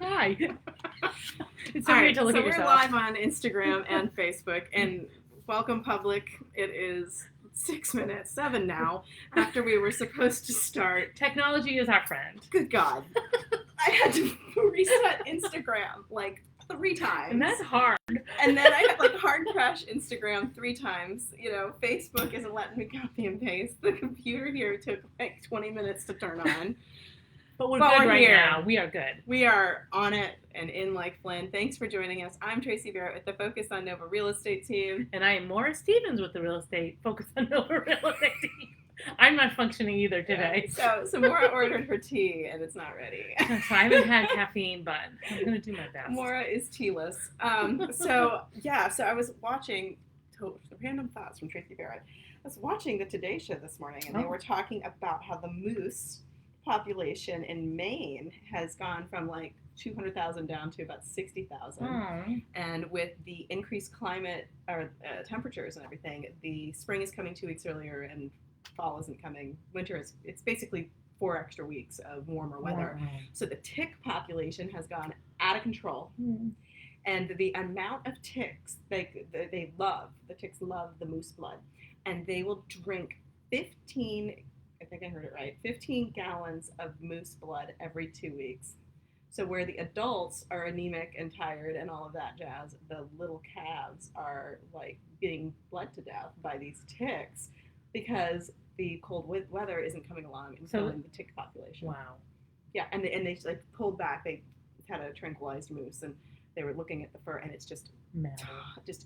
Hi. It's so All weird right, to look so at we're yourself. live on Instagram and Facebook, and welcome public. It is 7 now, after we were supposed to start. Technology is our friend. Good God. I had to reset Instagram like 3 times. And that's hard. And then I had like hard crash Instagram 3 times. You know, Facebook isn't letting me copy and paste. The computer here took like 20 minutes to turn on. But we're good right now. We are good. We are on it and in like Lynn. Thanks for joining us. I'm Tracey Barrett with the Focus on Nova Real Estate team. And I am Maura Stevens with the Real Estate Focus on Nova Real Estate team. I'm not functioning either today. Yeah. So Maura ordered her tea and it's not ready. So I haven't had caffeine, but I'm going to do my best. Maura is tealess. So I was watching Random Thoughts from Tracey Barrett. I was watching the Today Show this morning and they were talking about how the moose population in Maine has gone from like 200,000 down to about 60,000. And with the increased climate or temperatures and everything, the spring is coming 2 weeks earlier and fall isn't coming. Winter it's basically 4 extra weeks of warmer weather. So the tick population has gone out of control. And the amount of ticks the ticks love the moose blood, and they will drink 15 gallons of moose blood every 2 weeks. So where the adults are anemic and tired and all of that jazz, the little calves are like being bled to death by these ticks because the cold weather isn't coming along and killing the tick population. Wow. Yeah, and they like pulled back. They had a tranquilized moose and they were looking at the fur, and it's just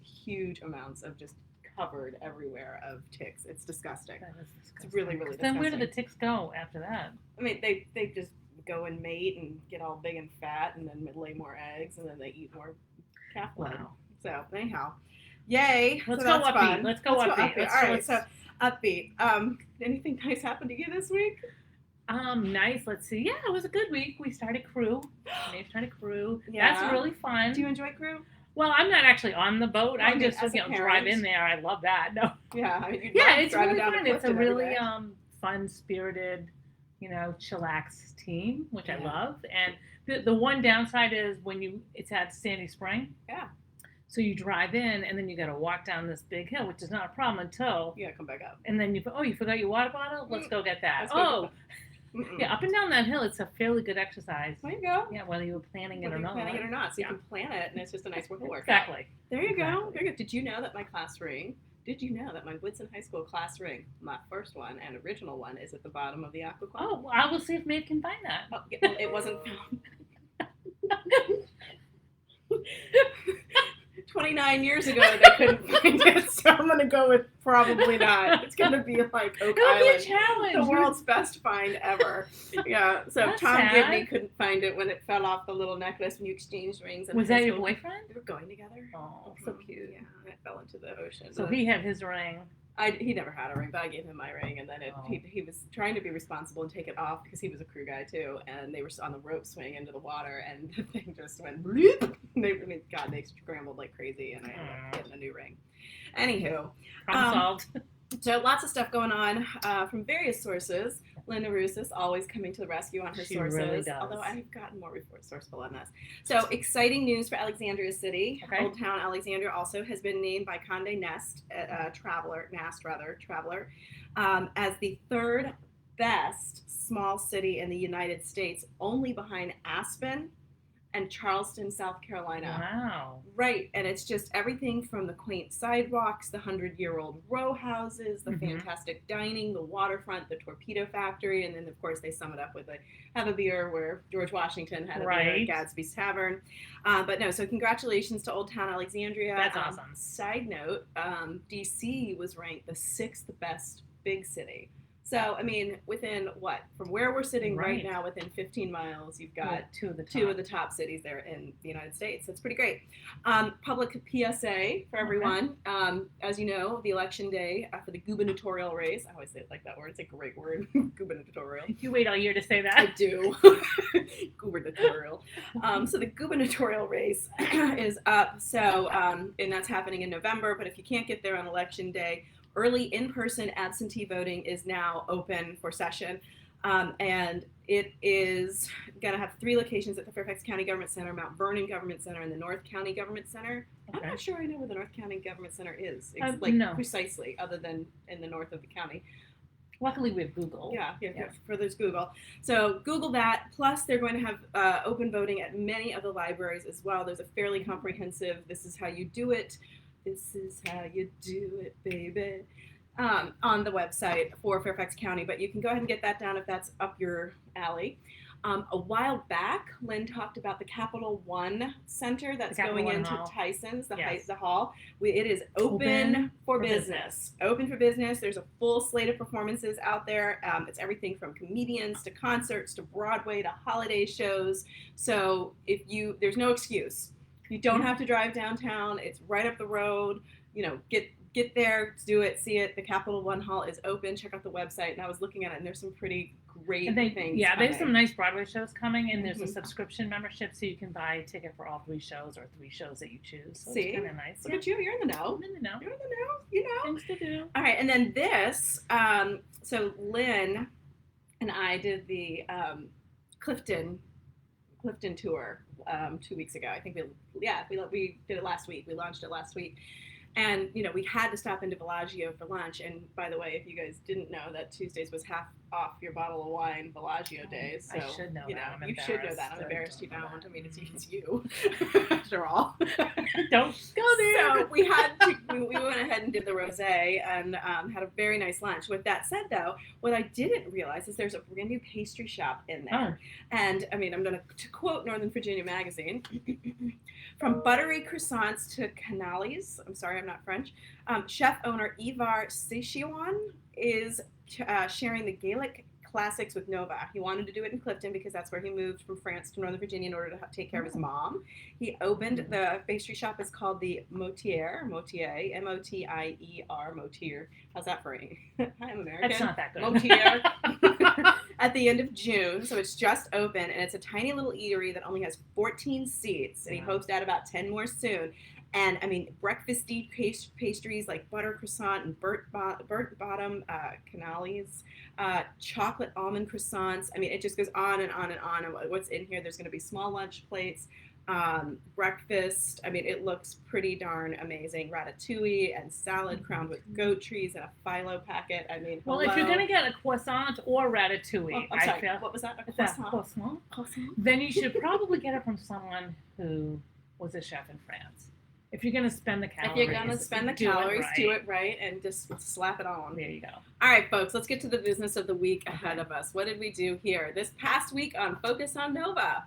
huge amounts of just covered everywhere of ticks. It's disgusting. That is disgusting. It's really, really disgusting. Then where do the ticks go after that? I mean, they just go and mate and get all big and fat and then lay more eggs and then they eat more calf blood. Wow. So anyhow, yay. Let's go upbeat. Let's go upbeat. All right, so upbeat. Anything nice happened to you this week? Nice. Let's see. Yeah, it was a good week. We started crew. Dave started crew. Yeah. That's really fun. Do you enjoy crew? Well, I'm not actually on the boat. I just parent. Drive in there. I love that. No. Yeah. It's really fun. It's a really fun, spirited, chillax team, which I love. And the one downside is it's at Sandy Spring. Yeah. So you drive in and then you got to walk down this big hill, which is not a problem until you got to come back up. And then you forgot your water bottle. Let's go get that. Yeah, up and down that hill, it's a fairly good exercise. There you go. Yeah, whether you were planning it or not. So you can plan it, and it's just a nice workout. Exactly. There you go. Very good. Did you know that my Woodson High School class ring, my first one and original one, is at the bottom of the aqua club? Oh, well, I will see if Maeve can find that. Oh, it wasn't found. 29 years ago, they couldn't find it, so I'm going to go with probably not. It's going to be like Oak Island. It'll be a challenge. The world's best find ever. Yeah, so That's Tom sad. Gibney couldn't find it when it fell off the little necklace when you exchanged rings. Was that your boyfriend? They were going together. Oh, so cute. Yeah, it fell into the ocean. So he had his ring. He never had a ring, but I gave him my ring, and then he was trying to be responsible and take it off because he was a crew guy too, and they were on the rope swing into the water, and the thing just went bloop. They scrambled like crazy, and I ended up getting a new ring. Anywho, Problem solved. So lots of stuff going on from various sources. Lynn Norusis always coming to the rescue on her sources. Really does. Although I've gotten more resourceful on this. So exciting news for Alexandria City. Okay. Old Town Alexandria also has been named by Condé Nast Traveler, as the third best small city in the United States, only behind Aspen and Charleston, South Carolina. Wow. Right, and it's just everything from the quaint sidewalks, the 100-year-old row houses, the fantastic dining, the waterfront, the torpedo factory, and then, of course, they sum it up with have a beer where George Washington had a beer at Gadsby's Tavern. So congratulations to Old Town Alexandria. That's awesome. Side note, D.C. was ranked the 6th best big city. So, I mean, from where we're sitting right now, within 15 miles, you've got two of the top cities there in the United States. That's pretty great. Public PSA for everyone. As you know, the election day for the gubernatorial race. I always say it like that word. It's a great word, gubernatorial. You wait all year to say that. I do. Gubernatorial. So the gubernatorial race is up. So, and that's happening in November. But if you can't get there on election day, early in-person absentee voting is now open for session. And it is going to have 3 locations at the Fairfax County Government Center, Mount Vernon Government Center, and the North County Government Center. Okay. I'm not sure I know where the North County Government Center is, No. precisely, other than in the north of the county. Luckily, we have Google. Yeah. For those Google. So Google that. Plus, they're going to have open voting at many of the libraries as well. There's a fairly comprehensive, this is how you do it. This is how you do it, baby. On the website for Fairfax County, but you can go ahead and get that down if that's up your alley. A while back, Lynn talked about the Capital One Center that's going into Tysons, the hall. It is open for business. Open for business. There's a full slate of performances out there. It's everything from comedians to concerts to Broadway to holiday shows. So there's no excuse. You don't have to drive downtown. It's right up the road. Get there, do it, see it. The Capital One Hall is open. Check out the website. And I was looking at it, and there's some pretty great things. Yeah, there's some nice Broadway shows coming, and there's a subscription membership, so you can buy a ticket for all 3 shows or 3 shows that you choose. So it's kind of nice. Look at you. You're in the know. I'm in the know. You're in the know. Things to do. All right, and then this. So Lynn and I did the Clifton tour 2 weeks ago. I think we did it last week. We launched it last week. And, we had to stop into Bellagio for lunch. And by the way, if you guys didn't know, that Tuesdays was half off your bottle of wine Bellagio days. So, I should know that. You should know that. I'm embarrassed you don't. I mean, it's you, after all. Don't go there. So we went ahead and did the rosé and had a very nice lunch. With that said, though, what I didn't realize is there's a brand new pastry shop in there. And, I mean, I'm going to quote Northern Virginia Magazine, from buttery croissants to canales. I'm sorry, I'm not French. Chef owner Ivar Sechiwan is sharing the Gaelic classics with Nova. He wanted to do it in Clifton because that's where he moved from France to Northern Virginia in order to take care of his mom. He opened the pastry shop. Is called the Motier, M-O-T-I-E-R, Motier. How's that for you? I'm American. That's not that good. Motier. At the end of June, so it's just open, and it's a tiny little eatery that only has 14 seats, and he hopes to add about 10 more soon. And I mean, breakfasty pastries like butter croissant and burnt bottom canales, chocolate almond croissants. I mean, it just goes on and on and on. And what's in here? There's going to be small lunch plates, breakfast. I mean, it looks pretty darn amazing. Ratatouille and salad crowned with goat cheese and a phyllo packet. I mean, well, if you're going to get a croissant or ratatouille, I'm sorry, what was that? Croissant? Then you should probably get it from someone who was a chef in France. If you're going to spend the calories, do it right and just slap it on. There you go. All right, folks, let's get to the business of the week ahead of us. What did we do here this past week on Focus on Nova?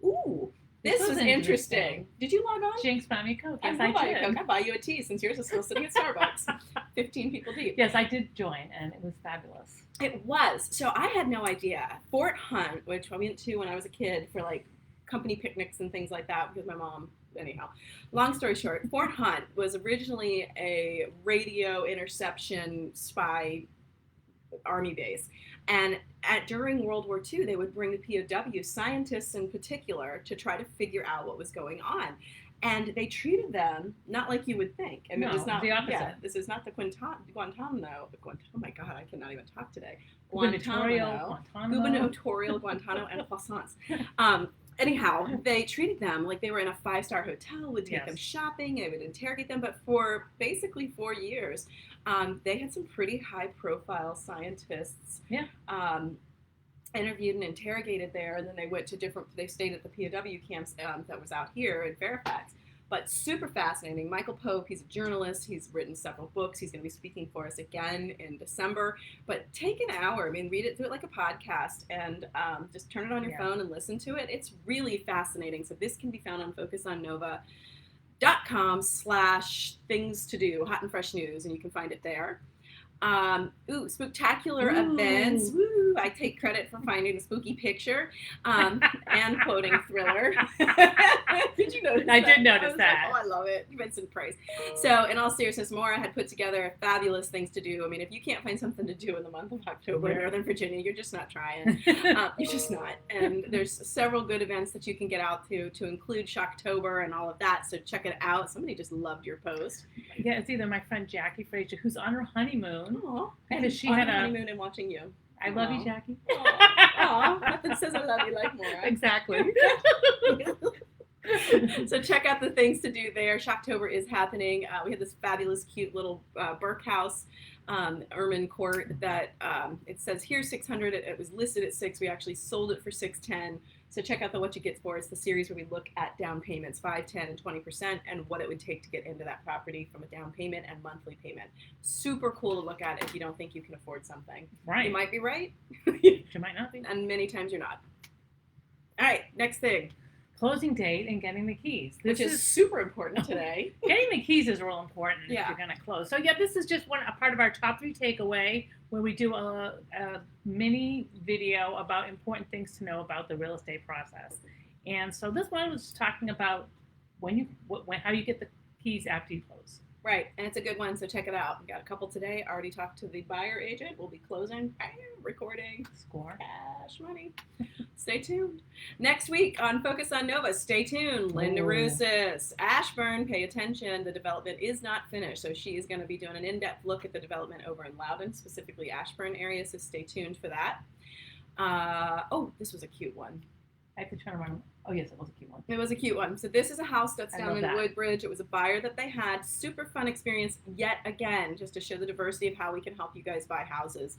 Ooh, this was interesting. Did you log on? Jinx, buy me a Coke. Yes, I did. I'll buy you a tea since yours is still sitting at Starbucks. 15 people deep. Yes, I did join, and it was fabulous. It was. So I had no idea. Fort Hunt, which I went to when I was a kid for like company picnics and things like that because my mom. Anyhow, long story short, Fort Hunt was originally a radio interception spy army base. And during World War II, they would bring the POW, scientists in particular, to try to figure out what was going on. And they treated them not like you would think. I mean, no, it's not the opposite. Yeah, this is not the Guantanamo. Oh my God, I cannot even talk today. Gubernatorial Guantanamo and croissants. Anyhow, they treated them like they were in a 5-star hotel, would take them shopping, they would interrogate them. But for basically 4 years, they had some pretty high-profile scientists interviewed and interrogated there. And then they stayed at the POW camps that was out here in Fairfax. But super fascinating. Michael Pope, he's a journalist. He's written several books. He's going to be speaking for us again in December. But take an hour. I mean, read it, do it like a podcast, and just turn it on your phone and listen to it. It's really fascinating. So this can be found on focusonnova.com/things to do, hot and fresh news, and you can find it there. Spectacular events. Woo! I take credit for finding the spooky picture and quoting Thriller. Did you notice that? I did notice that. Like, I love it. Vincent Price. So, in all seriousness, Maura had put together fabulous things to do. I mean, if you can't find something to do in the month of October in Northern Virginia, you're just not trying. You're just not. And there's several good events that you can get out to include Shocktober and all of that. So check it out. Somebody just loved your post. Yeah, it's either my friend Jackie Frazier, who's on her honeymoon. Aww. Because she had a honeymoon and watching you. I love you, Aw. Jackie. Aw, nothing says I love you like Maura. Exactly. So check out the things to do there. Shocktober is happening. We have this fabulous, cute little Burke house, Ermine Court, that it says here 600. It was listed at 6. We actually sold it for 610. So check out the What You Get For. It's the series where we look at down payments, 5, 10, and 20%, and what it would take to get into that property from a down payment and monthly payment. Super cool to look at if you don't think you can afford something. Right. You might be right. You might not be. And many times you're not. All right, next thing. Closing date and getting the keys. Which is super important today. Getting the keys is real important if Yeah. you're going to close. So yeah, this is just a part of our top 3 takeaway, where we do a mini video about important things to know about the real estate process. And so this one was talking about how you get the keys after you close. Right, and it's a good one, so check it out. We got a couple today. Already talked to the buyer agent. We'll be closing, recording, Score. cash money. Stay tuned. Next week on Focus on Nova, stay tuned. Lynn Norusis, Ashburn, pay attention. The development is not finished, so she is going to be doing an in-depth look at the development over in Loudoun, specifically Ashburn area, so stay tuned for that. This was a cute one. I could try to run. Oh yes, it was a cute one. It was a cute one. So this is a house that's I down love in that. Woodbridge. It was a buyer that they had. Super fun experience yet again, just to show the diversity of how we can help you guys buy houses.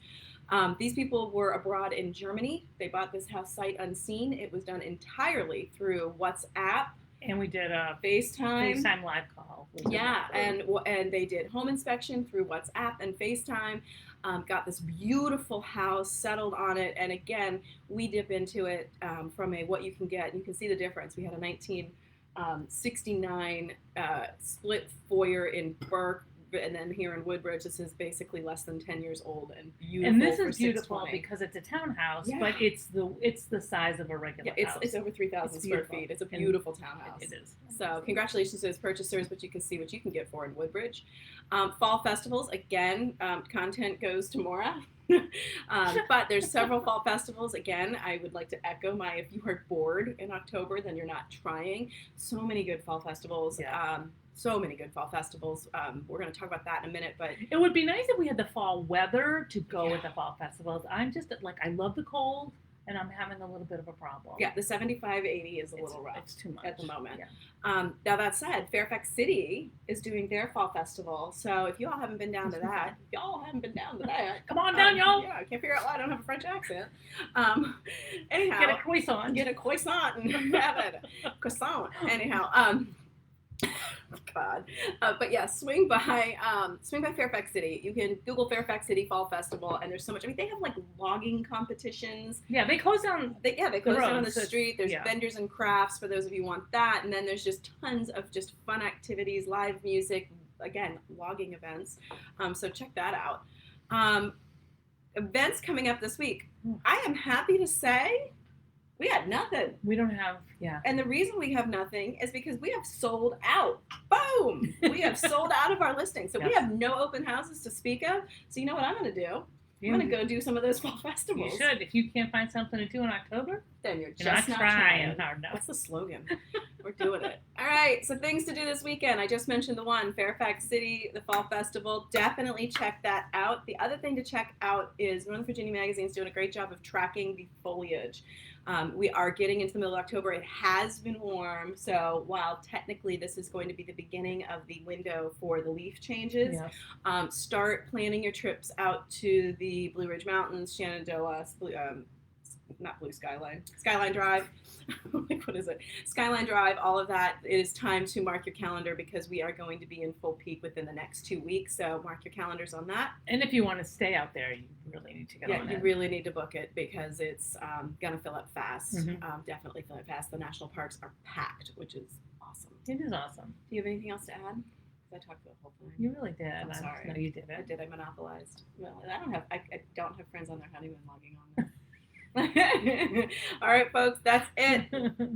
These people were abroad in Germany. They bought this house sight unseen. It was done entirely through WhatsApp, And we did a FaceTime. FaceTime live call. Yeah, and they did home inspection through WhatsApp and FaceTime. Got this beautiful house, settled on it, and again, we dip into it from what you can get. You can see the difference. We had a 1969 split foyer in Burke, and then here in Woodbridge, this is basically less than 10 years old and beautiful. And this for is beautiful $620. because it's a townhouse, Yeah. but it's the size of a regular house. It's over 3,000 It's square beautiful. feet. It's a beautiful townhouse. It is. So congratulations to those purchasers, but you can see what you can get for in Woodbridge. Fall festivals, again, content goes to Maura. But there's several fall festivals. Again, I would like to echo if you are bored in October, then you're not trying. So many good fall festivals. Yeah. So many good fall festivals. We're going to talk about that in a minute, but It would be nice if we had the fall weather to go with the fall festivals. I'm just I love the cold, and I'm having a little bit of a problem. yeah, the 75-80 is a little rough. It's too much At the moment. Yeah. Now that said, Fairfax City is doing their fall festival. So if you all haven't been down to that, Come on down, y'all. Yeah, I can't figure out why I don't have a French accent. Anyhow, Get a croissant. get a croissant and have it. Croissant. Anyhow, God. But yeah, swing by Fairfax City. You can Google Fairfax City Fall Festival, and there's so much. I mean, they have like logging competitions. Yeah, they close down. They close down on the roads, street. There's yeah. vendors and crafts for those of you who want that, and then there's just tons of just fun activities, live music, again, logging events. So check that out. Events coming up this week. I am happy to say we had nothing. We don't have. Yeah. And the reason we have nothing is because we have sold out. Boom! We have sold out of our listings. So we Yes. have no open houses to speak of. So you know what I'm going to do? You I'm going to go do some of those fall You festivals. should. If you can't find something to do in October, Then you're you're just not not trying hard enough. What's the slogan? We're doing it. All right, so things to do this weekend. I just mentioned the one, Fairfax City, the Fall Festival. Definitely check that out. The other thing to check out is Northern Virginia Magazine's doing a great job of tracking the foliage. We are getting into the middle of October. It has been warm, so while technically this is going to be the beginning of the window for the leaf changes, Yes. start planning your trips out to the Blue Ridge Mountains, Shenandoah, not Blue Skyline, Skyline Drive. Like, what is it? Skyline Drive, all of that. It is time to mark your calendar because we are going to be in full peak within the next 2 weeks. So mark your calendars on that. And if you want to stay out there, you really need to get on You it. really need to book it because it's going to fill up fast. Mhm. Definitely fill up fast. The national parks are packed, which is awesome. It is awesome. Do you have anything else to add? I talked the whole time. You really did. I'm sorry. No, you did I it. did. I monopolized. Well, I don't have friends on their honeymoon logging on there. All right, folks, that's it.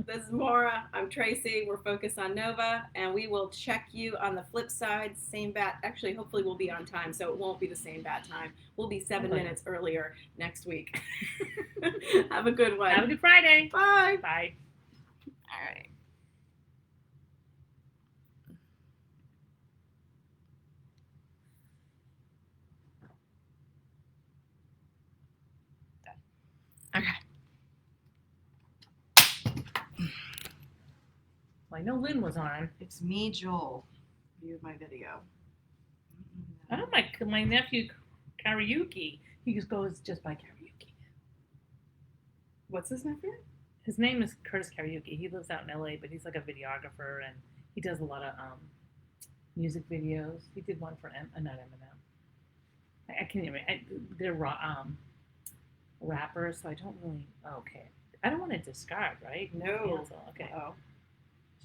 This is Maura. I'm Tracey. We're focused on Nova, and we will check you on the flip side. Same bat. Actually, hopefully, we'll be on time, so it won't be the same bat time. We'll be 7 Okay. minutes earlier next week. Have a good one. Have a good Friday. Bye. Bye. All right. Okay. Well, I know Lynn was on. It's me, Joel. Viewed my video. I know my nephew karaoke. He just goes just by karaoke. What's his nephew? His name is Curtis Karaoke. He lives out in LA, but he's like a videographer and he does a lot of music videos. He did one for not Eminem. I can't even. They're rappers, so I don't really. Okay, I don't want to discard, right? No. Cancel. Okay. Oh.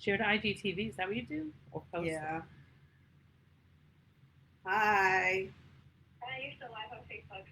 Share to IGTV. Is that what you do? Or post Yeah. it? Hi. Hi, you're still live on Facebook.